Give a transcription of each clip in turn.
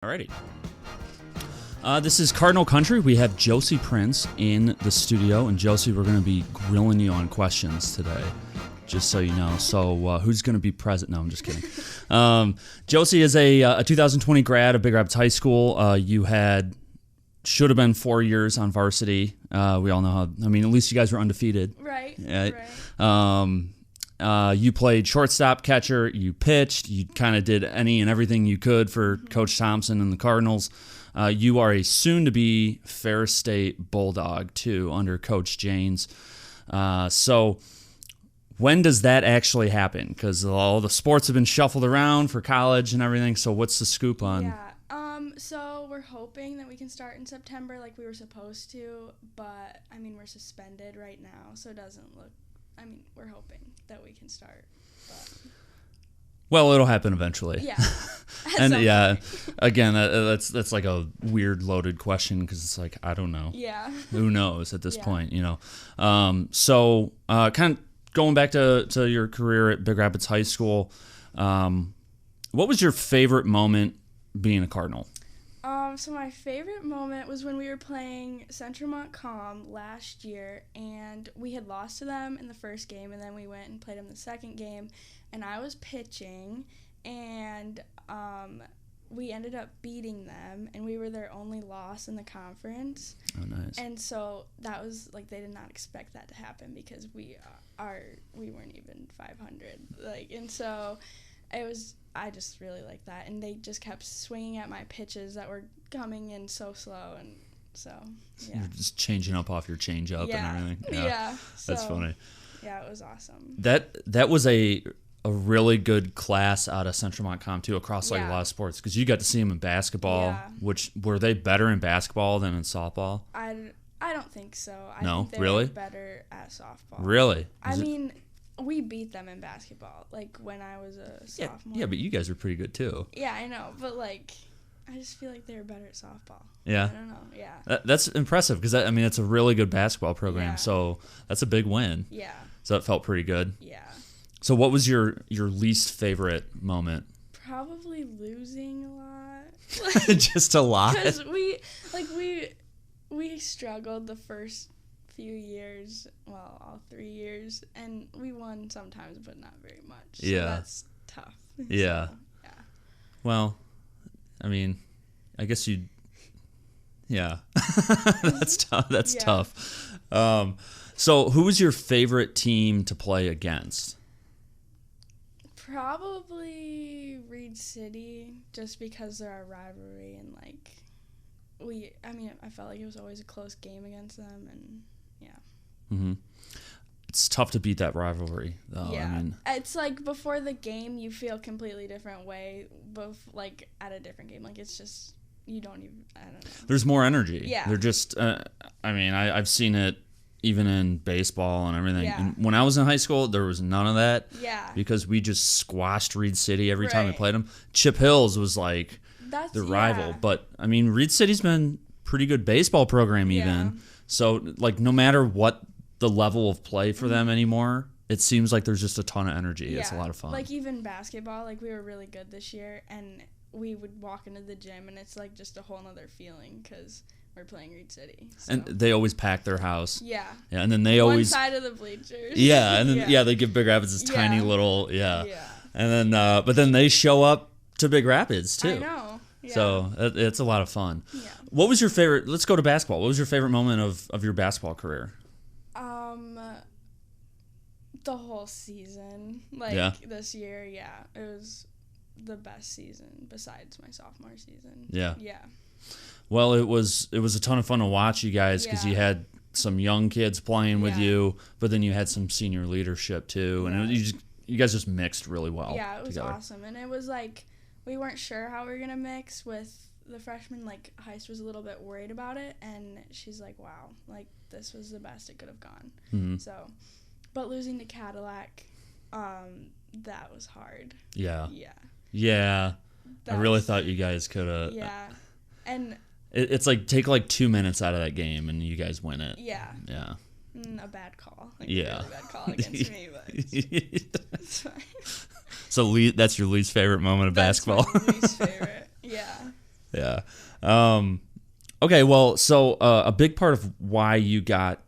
Alrighty. This is Cardinal Country. We have Josie Prince in the studio. And Josie, we're going to be grilling you on questions today, just so you know. So who's going to be present? No, I'm just kidding. Josie is a 2020 grad of Big Rapids High School. You should have been 4 years on varsity. We all know how, at least you guys were undefeated. Right. You played shortstop, catcher, you pitched, you kind of did any and everything you could for Coach Thompson and the Cardinals. You are a soon-to-be Ferris State Bulldog, too, under Coach Janes. So when does that actually happen? Because all the sports have been shuffled around for college and everything, so what's the scoop on? Yeah, so we're hoping that we can start in September like we were supposed to, but, we're suspended right now, so it doesn't look... we're hoping that we can start, but... Well, it'll happen eventually. Yeah. And yeah, again, that's like a weird loaded question because it's like, I don't know. Yeah. Who knows at this point, you know? So kind of going back to your career at Big Rapids High School, what was your favorite moment being a Cardinal? So my favorite moment was when we were playing Central Montcalm last year, and we had lost to them in the first game, and then we went and played them the second game, and I was pitching, and we ended up beating them, and we were their only loss in the conference. Oh, nice. And so that was, they did not expect that to happen because we weren't even 500. And so I just really liked that, and they just kept swinging at my pitches that were coming in so slow, and so, yeah. You're just changing up off your change up and everything. Yeah. That's funny. Yeah, it was awesome. That was a really good class out of Central Montcalm, too, across a lot of sports, because you got to see them in basketball, which, were they better in basketball than in softball? I don't think so. I think they really? were better at softball. Really? We beat them in basketball, when I was a sophomore. Yeah, but you guys were pretty good, too. Yeah, I know, but, I just feel like they were better at softball. Yeah. I don't know, yeah. That's impressive, because, it's a really good basketball program, so that's a big win. Yeah. So that felt pretty good. Yeah. So what was your least favorite moment? Probably losing a lot. Just a lot? Because we struggled the first few years, all 3 years, and we won sometimes, but not very much. So that's tough. Yeah. So, yeah. Well, I guess yeah. That's tough. That's tough. So who was your favorite team to play against? Probably Reed City, just because they're our rivalry, and I felt like it was always a close game against them, and yeah. Mm-hmm. It's tough to beat that rivalry, though. Yeah, it's before the game, you feel a completely different way, both at a different game. It's just, you don't even, I don't know. There's more energy. Yeah. They're just, I've seen it even in baseball and everything. Yeah. And when I was in high school, there was none of that. Yeah. Because we just squashed Reed City every time we played them. Chip Hills was the rival. But, Reed City's been pretty good baseball program even. Yeah. So, no matter what the level of play for them anymore, it seems like there's just a ton of energy. Yeah. It's a lot of fun. Even basketball, we were really good this year, and we would walk into the gym, and it's just a whole nother feeling because we're playing Reed City. So. And they always pack their house. Yeah. Yeah, and then they always... One side of the bleachers. Yeah, and then they give Big Rapids this tiny little... Yeah. And then, but then they show up to Big Rapids, too. I know. Yeah. So it's a lot of fun. Yeah. What was your favorite... Let's go to basketball. What was your favorite moment of your basketball career? The whole season. This year, it was the best season besides my sophomore season. Yeah. Yeah. Well, it was a ton of fun to watch you guys because you had some young kids playing with you, but then you had some senior leadership too, and you guys just mixed really well. Yeah, it was together. awesome, and it was we weren't sure how we were gonna mix with the freshmen. Heist was a little bit worried about it, and she's like, "Wow, this was the best it could have gone." Mm-hmm. So, but losing to Cadillac, that was hard. Yeah. Yeah. Yeah. I really thought you guys could have. Yeah, and. It's take 2 minutes out of that game and you guys win it. Yeah. Yeah. A bad call. A really bad call against me, but it's fine. So that's your least favorite moment of basketball? That's my least favorite. Yeah. Yeah. Okay, well, so a big part of why you got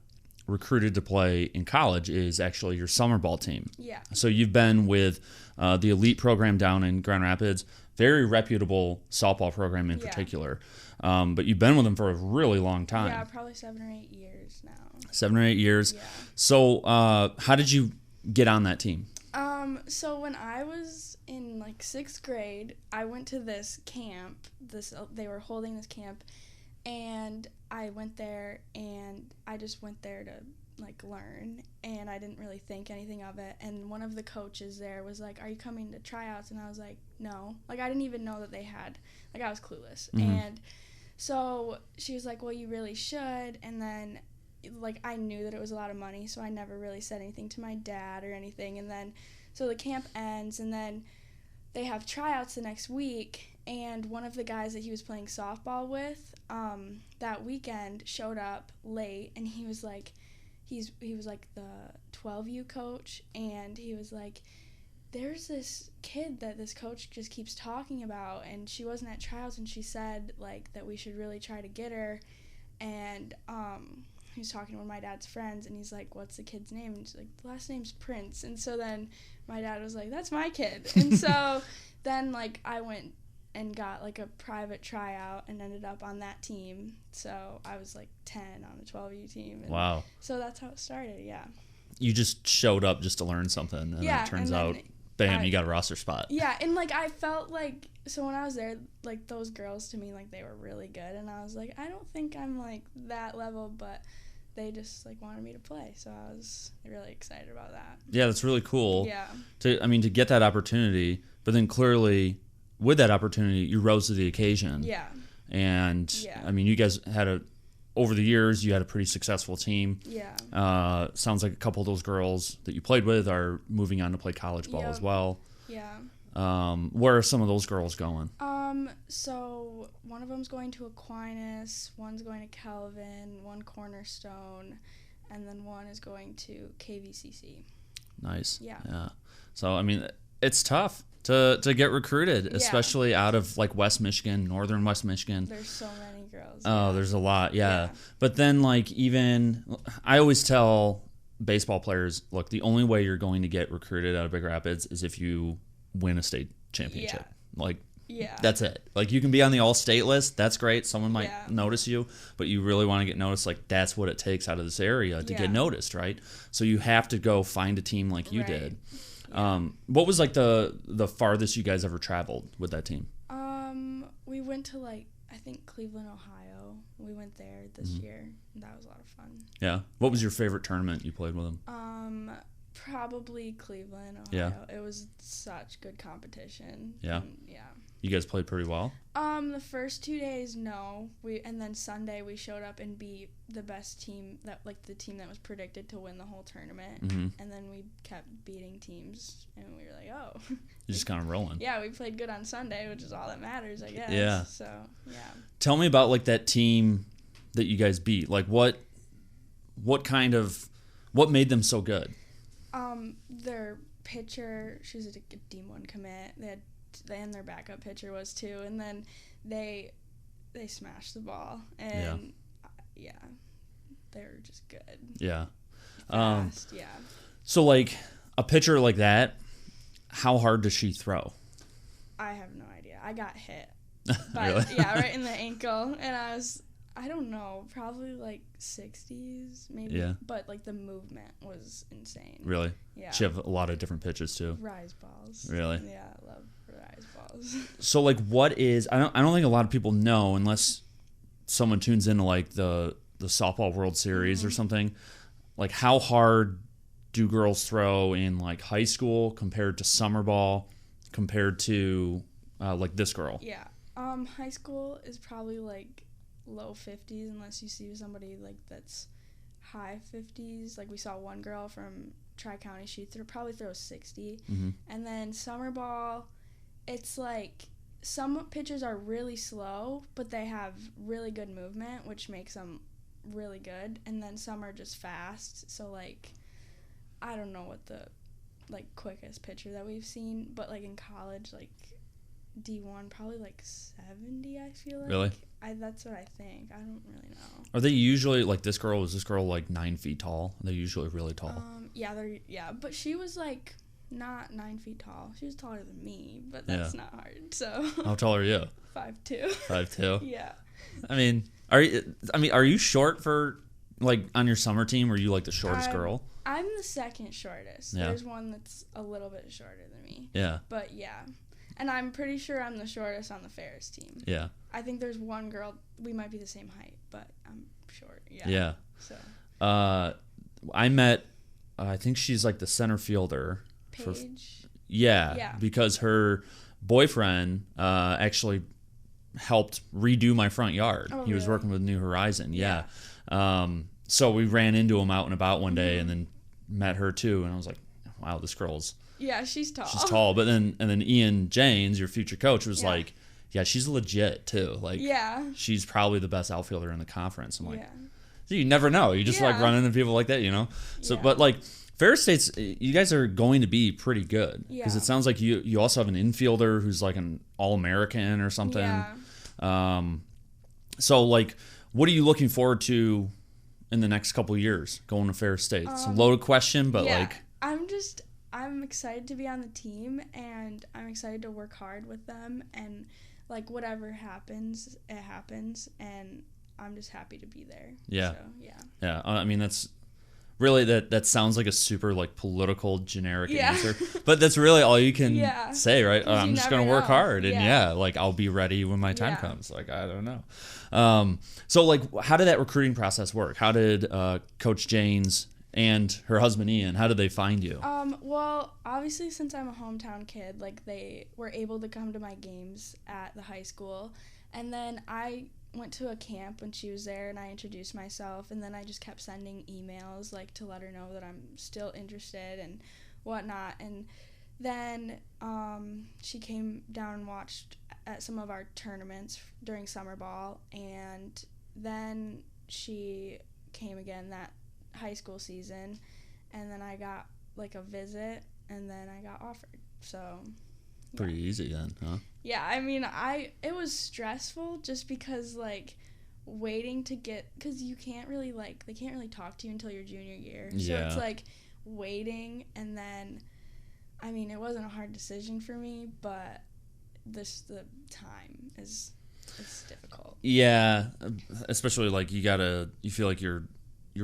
recruited to play in college is actually your summer ball team. Yeah. So you've been with the elite program down in Grand Rapids, very reputable softball program in particular. But you've been with them for a really long time. Yeah, probably 7 or 8 years now. 7 or 8 years. Yeah. So how did you get on that team? So when I was in like 6th grade, I went to this camp. They were holding this camp, and I went there, and I just went there to like learn, and I didn't really think anything of it. And one of the coaches there was like, "Are you coming to tryouts?" And I was like, "No." Like I didn't even know that they had. Like I was clueless. Mm-hmm. And so she was like, "Well, you really should." And then like I knew that it was a lot of money, so I never really said anything to my dad or anything. And then so the camp ends, and then they have tryouts the next week, and one of the guys that he was playing softball with that weekend showed up late, and he was like he was like the 12U coach, and he was like, "There's this kid that this coach just keeps talking about, and she wasn't at tryouts, and she said like that we should really try to get her." And he was talking to one of my dad's friends, and he's like, "What's the kid's name?" And she's like, "The last name's Prince." And so then my dad was like, "That's my kid." And so then like I went and got like a private tryout and ended up on that team. So I was like 10 on the 12U team. And wow. So that's how it started, yeah. You just showed up just to learn something, and it turns out, bam, you got a roster spot. Yeah, and like I felt like, so when I was there, like those girls to me, like they were really good, and I was like, I don't think I'm like that level, but they just like wanted me to play, so I was really excited about that. Yeah, that's really cool. Yeah. To get that opportunity, but then clearly with that opportunity, you rose to the occasion. Yeah. And I mean, you guys had over the years, you had a pretty successful team. Yeah. Sounds like a couple of those girls that you played with are moving on to play college ball as well. Yeah. Where are some of those girls going? So one of them's going to Aquinas, one's going to Kelvin, one Cornerstone, and then one is going to KVCC. Nice. Yeah. So, I mean, it's tough to get recruited, especially out of like West Michigan, northern West Michigan. There's so many girls. Oh, there's a lot, yeah. But then like even, I always tell baseball players, look, the only way you're going to get recruited out of Big Rapids is if you win a state championship. Like, that's it. Like, you can be on the all-state list. That's great. Someone might notice you, but you really want to get noticed. Like, that's what it takes out of this area to get noticed, right? So you have to go find a team like you did. What was like the farthest you guys ever traveled with that team? We went to like, I think Cleveland, Ohio. We went there this year. And that was a lot of fun. Yeah. What was your favorite tournament you played with them? Probably Cleveland, Ohio. Yeah. It was such good competition. Yeah. Yeah. You guys played pretty well? The first 2 days, no. And then Sunday we showed up and beat the best team, that like the team that was predicted to win the whole tournament. And then we kept beating teams, and we were like, oh. You're just kind of rolling. Yeah, we played good on Sunday, which is all that matters, I guess. Yeah. So, yeah. Tell me about like that team that you guys beat. Like what made them so good? Their pitcher, she was a D1 commit. And their backup pitcher was too, and then they smashed the ball, and they were just good. Yeah. Fast, So like a pitcher like that, how hard does she throw? I have no idea. I got hit. Really? Yeah, right in the ankle, and I don't know, probably like 60s maybe. Yeah. But like the movement was insane. Really? Yeah. She have a lot of different pitches too. Rise balls. Really? Yeah, I love rise balls. So like what is, I don't think a lot of people know unless someone tunes into like the softball World Series or something. Like how hard do girls throw in like high school compared to summer ball compared to like this girl? Yeah. High school is probably like low 50s unless you see somebody like that's high 50s. Like we saw one girl from Tri-County, she probably throws 60. And then summer ball, it's like some pitchers are really slow, but they have really good movement, which makes them really good. And then some are just fast. So like, I don't know what the like quickest pitcher that we've seen, but like in college, like D1, probably like 70, I feel like. Really? That's what I think. I don't really know. Are they usually, like, this girl like 9 feet tall? They're usually really tall. Yeah, but she was like not 9 feet tall. She was taller than me, but that's not hard. So. How tall are you? 5'2". 5'2"? Yeah. I mean, are you short for, like, on your summer team? Or are you like the shortest girl? I'm the second shortest. Yeah. There's one that's a little bit shorter than me. Yeah. But yeah. And I'm pretty sure I'm the shortest on the Ferris team. Yeah. I think there's one girl, we might be the same height, but I'm short. Yeah. Yeah. So. I met, I think she's like the center fielder. Paige? Yeah. Because her boyfriend actually helped redo my front yard. Oh, he was really? working with New Horizon. Yeah. So we ran into him out and about one day and then met her too. And I was like, wow, this girl's. Yeah, she's tall. She's tall. But then Ian Janes, your future coach, was like, yeah, she's legit too. Like, she's probably the best outfielder in the conference. I'm like, so you never know. You just like run into people like that, you know? So, but like Ferris State's, you guys are going to be pretty good. Because it sounds like you also have an infielder who's like an All-American or something. Yeah. So like, what are you looking forward to in the next couple of years going to Ferris State? It's a loaded question, but like. I'm excited to be on the team, and I'm excited to work hard with them, and like whatever happens, it happens, and I'm just happy to be there. Yeah. So, yeah. I mean, that's really that sounds like a super like political generic answer, but that's really all you can say, right? I'm just gonna work hard, and like I'll be ready when my time comes. Like I don't know. So like, how did that recruiting process work? How did Coach Janes and her husband Ian, how did they find you? Well, obviously since I'm a hometown kid, like they were able to come to my games at the high school, and then I went to a camp when she was there and I introduced myself, and then I just kept sending emails like to let her know that I'm still interested and whatnot, and then she came down and watched at some of our tournaments during summer ball, and then she came again that high school season, and then I got like a visit, and then I got offered. So pretty easy then, huh? Yeah, I mean, it was stressful just because like waiting to get, because you can't really like, they can't really talk to you until your junior year. So it's like waiting, and then I mean, it wasn't a hard decision for me, but the time is difficult. Yeah, especially like you feel like you're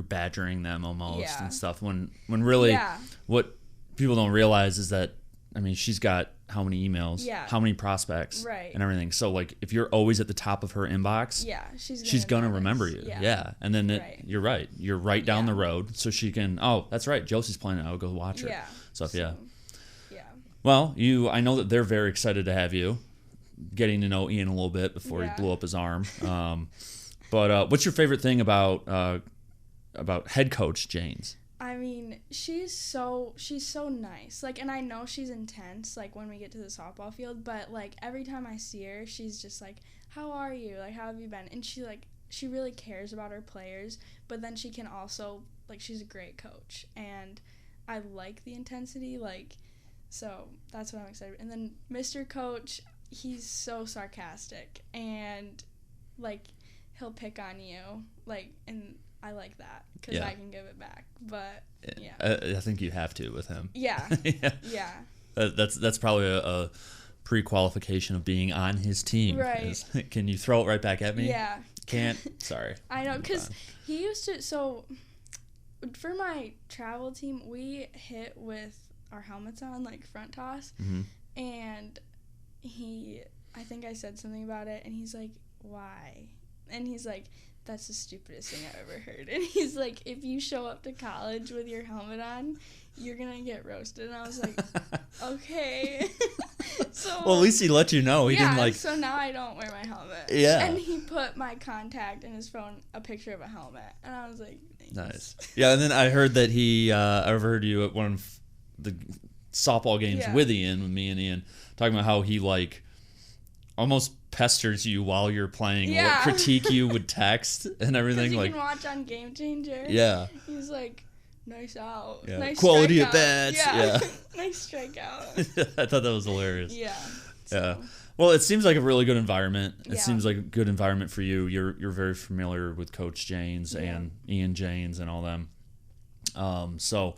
badgering them almost and stuff when really what people don't realize is that, I mean, she's got how many emails, how many prospects, and everything. So like if you're always at the top of her inbox, she's gonna remember you. And then you're right. You're right down the road, so she can. Oh, that's right. Josie's playing. I'll go watch her. Well, I know that they're very excited to have you. Getting to know Ian a little bit before he blew up his arm. But what's your favorite thing about head coach Janes? I mean, she's so nice. Like, and I know she's intense, like, when we get to the softball field, but, like, every time I see her, she's just like, how are you? Like, how have you been? And she really cares about her players, but then she can also, like, she's a great coach. And I like the intensity, like, so that's what I'm excited about. And then Mr. Coach, he's so sarcastic, and, like, he'll pick on you, like, and I like that because I can give it back. But I think you have to with him. Yeah. That's probably a pre-qualification of being on his team. Right. Can you throw it right back at me? Yeah. Can't. Sorry. I know, because he used to. So for my travel team, we hit with our helmets on, like front toss, and I think I said something about it, and he's like, why? And he's like, that's the stupidest thing I've ever heard. And he's like, if you show up to college with your helmet on, you're going to get roasted. And I was like, okay. Well, at least he let you know. He didn't like. So now I don't wear my helmet. Yeah. And he put my contact in his phone, a picture of a helmet. And I was like, nice. Yeah, and then I heard that I overheard you at one of the softball games with me and Ian, talking about how he like almost pesters you while you're playing, critique you with text and everything. You like can watch on Game Changer. Yeah. He's like, nice out. Yeah. Nice quality strikeout. at bats. Yeah. Nice strikeout. I thought that was hilarious. Yeah. Yeah. Well, it seems like a really good environment. It Yeah. seems like a good environment for you. You're very familiar with Coach Janes Yeah. and Ian Janes and all them. So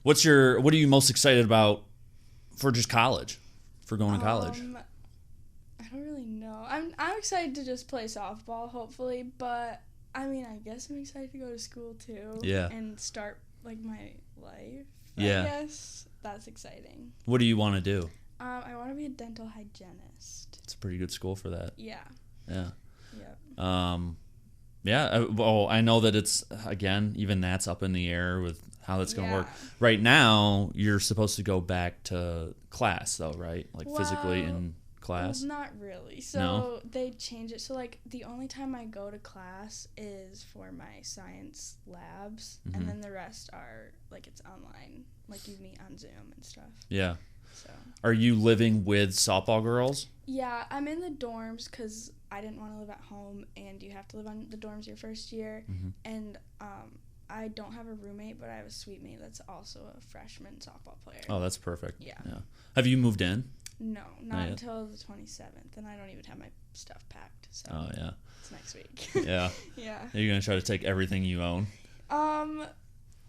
what are you most excited about for just college? For going to college? I don't really know. I'm excited to just play softball, hopefully, but I mean, I guess I'm excited to go to school too. Yeah. And start like my life. Yeah. I guess that's exciting. What do you want to do? I want to be a dental hygienist. It's a pretty good school for that. Yeah. Yeah. Yep. Yeah. Well, I know that it's, again, even that's up in the air with how that's going to work. Yeah. Right now, you're supposed to go back to class, though, right? Like physically in class? Well, not really. So No? they change it. So, like, the only time I go to class is for my science labs, Mhm. and then the rest are, like, it's online. Like, you meet on Zoom and stuff. Yeah. So. Are you living with softball girls? Yeah, I'm in the dorms because I didn't want to live at home, and you have to live on the dorms your first year. Mhm. And I don't have a roommate, but I have a suite mate that's also a freshman softball player. Oh, that's perfect. Yeah. Have you moved in? No, Not not yet. until the 27th, and I don't even have my stuff packed. So Oh, yeah. it's next week. Yeah. Yeah. Are you going to try to take everything you own?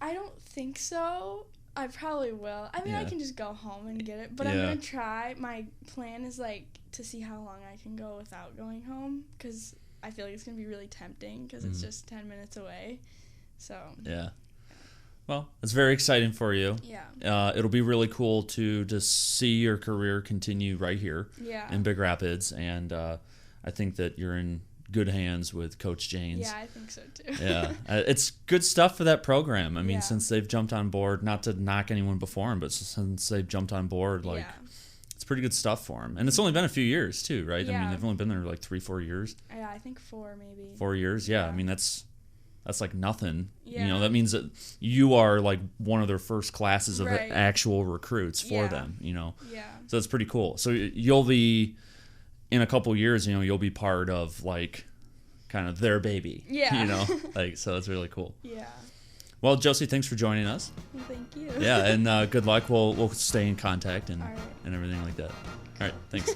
I don't think so. I probably will. I mean, I Yeah. can just go home and get it, but I'm Yeah. gonna try. My plan is like to see how long I can go without going home, because I feel like it's gonna be really tempting because it's just 10 minutes away. So Yeah. Well, it's very exciting for you. yeah, It'll be really cool to just see your career continue right here yeah, in Big Rapids, and I think that you're in good hands with Coach Janes. yeah. I think so too. Yeah, it's good stuff for that program. I mean, Yeah. since they've jumped on board, not to knock anyone before them, but since they've jumped on board, like yeah, it's pretty good stuff for them. And it's only been a few years too, right? I mean, Yeah. they've only been there like 3-4 years. yeah. I think 4 maybe. 4 years, yeah. I Yeah. mean, that's like nothing. Yeah. You know, that means that you are like one of their first classes of Right. actual recruits for Yeah. them. You know, Yeah, so that's pretty cool. So you'll be in a couple years. You know, you'll be part of like kind of their baby. Yeah. You know, like so it's really cool. yeah. Well, Josie, thanks for joining us. Well, thank you. Yeah, and good luck. We'll stay in contact and All right. and everything like that. All right, thanks.